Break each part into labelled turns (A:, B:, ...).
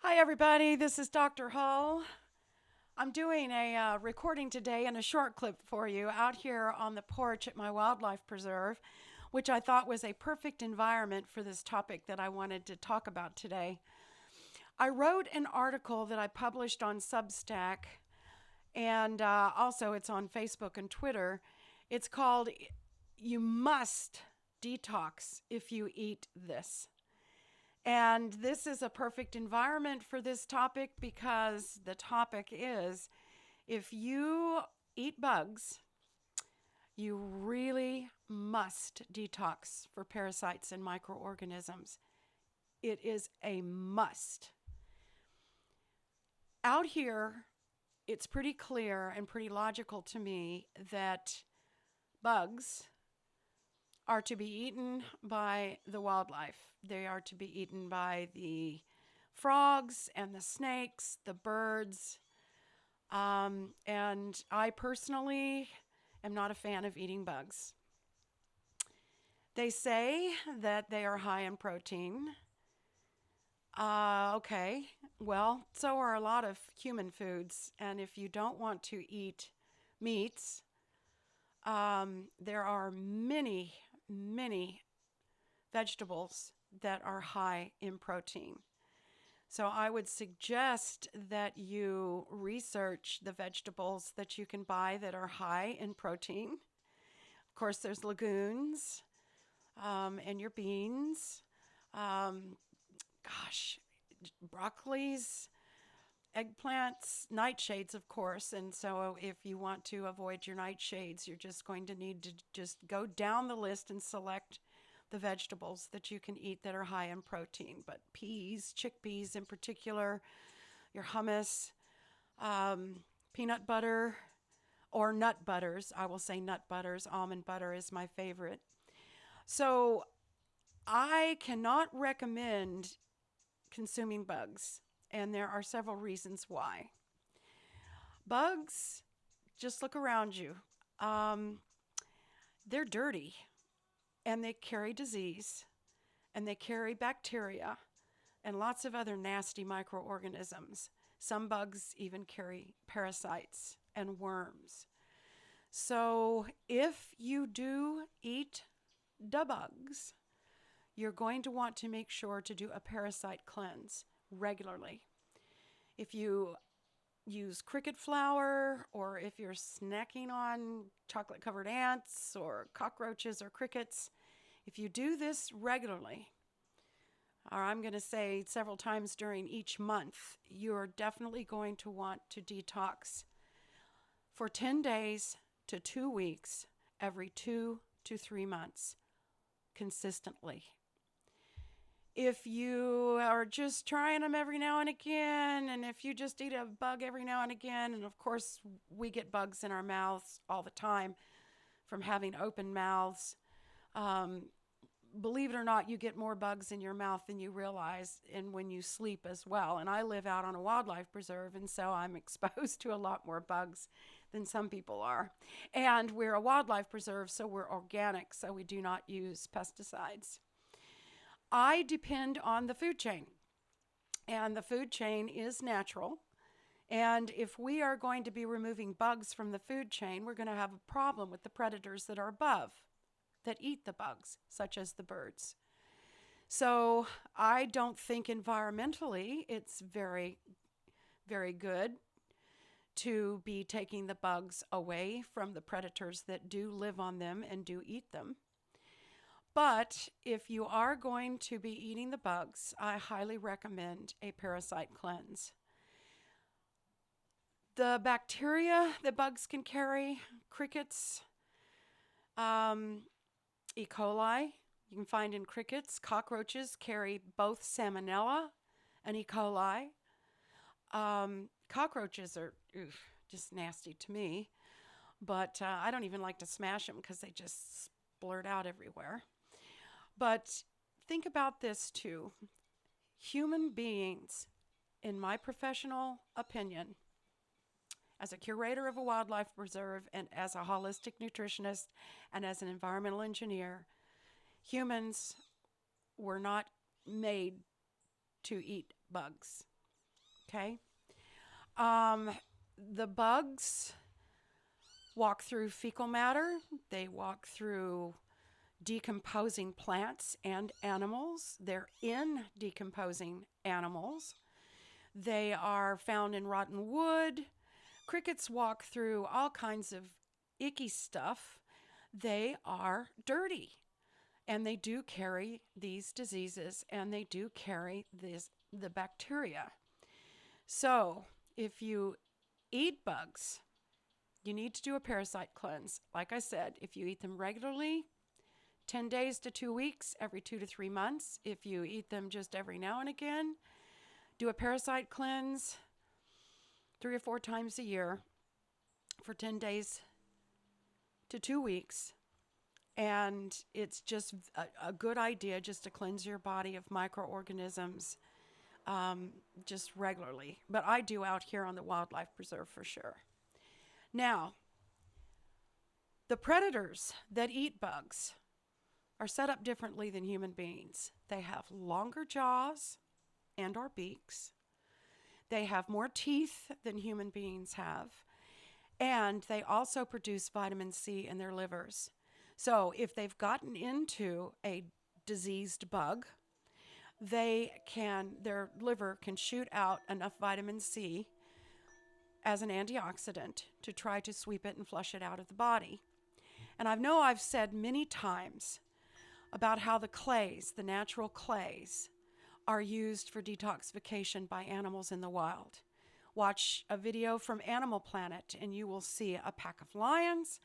A: Hi, everybody. This is Dr. Hull. I'm doing a recording today and a short clip for you out here on the porch at my wildlife preserve, which I thought was a perfect environment for this topic that I wanted to talk about today. I wrote an article that I published on Substack, and also it's on Facebook and Twitter. It's called You Must Detox If You Eat This. And this is a perfect environment for this topic because the topic is if you eat bugs, you really must detox for parasites and microorganisms. It is a must. Out here, it's pretty clear and pretty logical to me that bugs are to be eaten by the wildlife. They are to be eaten by the frogs and the snakes, the birds. And I personally am not a fan of eating bugs. They say that they are high in protein. Okay, well, so are a lot of human foods. And if you don't want to eat meats, there are many vegetables that are high in protein. So I would suggest that you research the vegetables that you can buy that are high in protein. Of course, there's legumes and your beans. Um, gosh, broccolis, eggplants, nightshades, of course. And so if you want to avoid your nightshades, you're just going to need to just go down the list and select the vegetables that you can eat that are high in protein. But peas, chickpeas in particular, your hummus, peanut butter, or nut butters. I will say nut butters. Almond butter is my favorite. So I cannot recommend consuming bugs, and there are several reasons why. Bugs, just look around you. Um, they're dirty and they carry disease and they carry bacteria and lots of other nasty microorganisms. Some bugs even carry parasites and worms. So if you do eat the bugs, you're going to want to make sure to do a parasite cleanse regularly. If you use cricket flour, or if you're snacking on chocolate covered ants or cockroaches or crickets, if you do this regularly, or I'm going to say several times during each month, you're definitely going to want to detox for 10 days to 2 weeks every 2 to 3 months consistently. If you are just trying them every now and again, and if you just eat a bug every now and again, and of course we get bugs in our mouths all the time from having open mouths. Um, Believe it or not, you get more bugs in your mouth than you realize, and when you sleep as well. And I live out on a wildlife preserve, and so I'm exposed to a lot more bugs than some people are. And we're a wildlife preserve, so we're organic, so we do not use pesticides. I depend on the food chain, and the food chain is natural. And if we are going to be removing bugs from the food chain, we're going to have a problem with the predators that are above that eat the bugs, such as the birds. So I don't think environmentally it's very good to be taking the bugs away from the predators that do live on them and do eat them. But if you are going to be eating the bugs, I highly recommend a parasite cleanse. The bacteria that bugs can carry, crickets, E. coli, you can find in crickets. Cockroaches carry both salmonella and E. coli. Cockroaches are just nasty to me, but I don't even like to smash them because they just splurt out everywhere. But think about this too. Human beings, in my professional opinion, as a curator of a wildlife preserve and as a holistic nutritionist and as an environmental engineer, humans were not made to eat bugs. Okay. Um, the bugs walk through fecal matter. They walk through decomposing plants and animals. They're in decomposing animals. They are found in rotten wood. Crickets walk through all kinds of icky stuff. They are dirty, and they do carry these diseases, and they do carry the bacteria. So if you eat bugs, you need to do a parasite cleanse. Like I said, if you eat them regularly, 10 days to 2 weeks, every 2 to 3 months. If you eat them just every now and again, do a parasite cleanse 3 or 4 times a year for 10 days to 2 weeks. And it's just a good idea just to cleanse your body of microorganisms just regularly. But I do out here on the wildlife preserve for sure. Now, the predators that eat bugs are set up differently than human beings. They have longer jaws and or beaks. They have more teeth than human beings have. And they also produce vitamin C in their livers. So if they've gotten into a diseased bug, their liver can shoot out enough vitamin C as an antioxidant to try to sweep it and flush it out of the body. And I know I've said many times about how the natural clays, are used for detoxification by animals in the wild. Watch a video from Animal Planet and you will see a pack of lions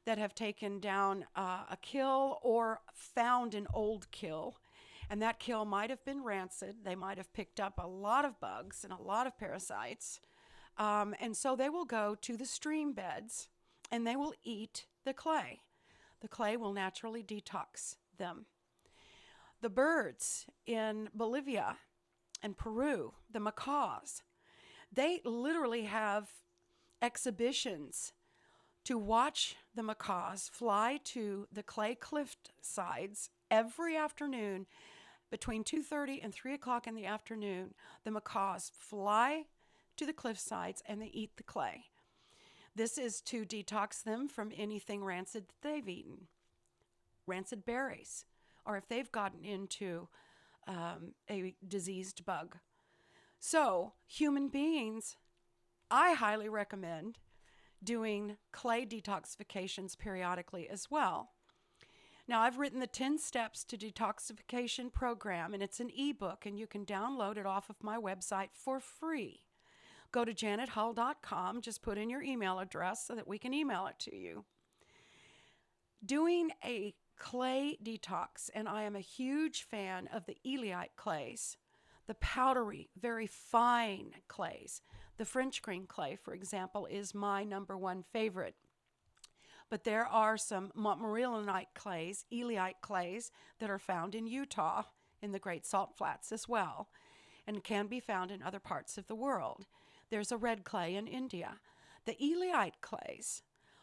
A: that have taken down a kill or found an old kill. And that kill might have been rancid. They might have picked up a lot of bugs and a lot of parasites. And so they will go to the stream beds and they will eat the clay. The clay will naturally detox them. The birds in Bolivia and Peru, the macaws, they literally have exhibitions to watch the macaws fly to the clay cliff sides every afternoon between 2:30 and 3 o'clock in the afternoon. The macaws fly to the cliff sides and they eat the clay. This is to detox them from anything rancid that they've eaten. Rancid berries, or if they've gotten into a diseased bug. So human beings, I highly recommend doing clay detoxifications periodically as well. Now, I've written the 10 Steps to Detoxification program, and it's an ebook, and you can download it off of my website for free. Go to janethull.com, just put in your email address so that we can email it to you. Doing a clay detox, and I am a huge fan of the illite clays, the powdery, very fine clays. The French green clay, for example, is my number one favorite. But there are some montmorillonite clays, illite clays, that are found in Utah in the Great Salt Flats as well, and can be found in other parts of the world. There's a red clay in India. The illite clays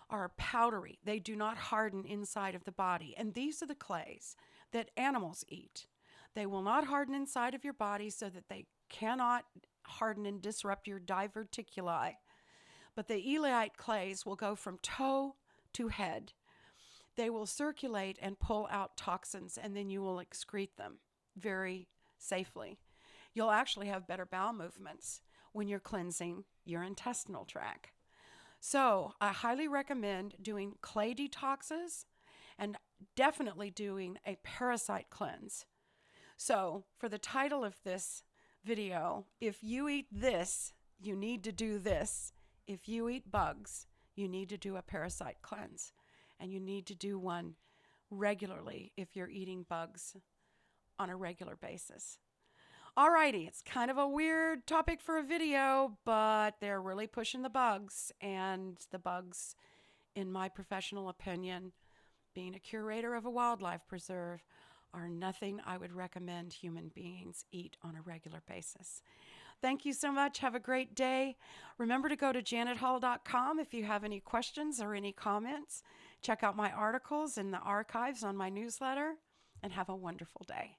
A: are powdery. They do not harden inside of the body. And these are the clays that animals eat. They will not harden inside of your body so that they cannot harden and disrupt your diverticuli. But the illite clays will go from toe to head. They will circulate and pull out toxins, and then you will excrete them very safely. You'll actually have better bowel movements when you're cleansing your intestinal tract. So I highly recommend doing clay detoxes and definitely doing a parasite cleanse. So for the title of this video, if you eat this, you need to do this. If you eat bugs, you need to do a parasite cleanse. And you need to do one regularly if you're eating bugs on a regular basis. Alrighty, it's kind of a weird topic for a video, but they're really pushing the bugs. And the bugs, in my professional opinion, being a curator of a wildlife preserve, are nothing I would recommend human beings eat on a regular basis. Thank you so much. Have a great day. Remember to go to janethull.com if you have any questions or any comments. Check out my articles in the archives on my newsletter, and have a wonderful day.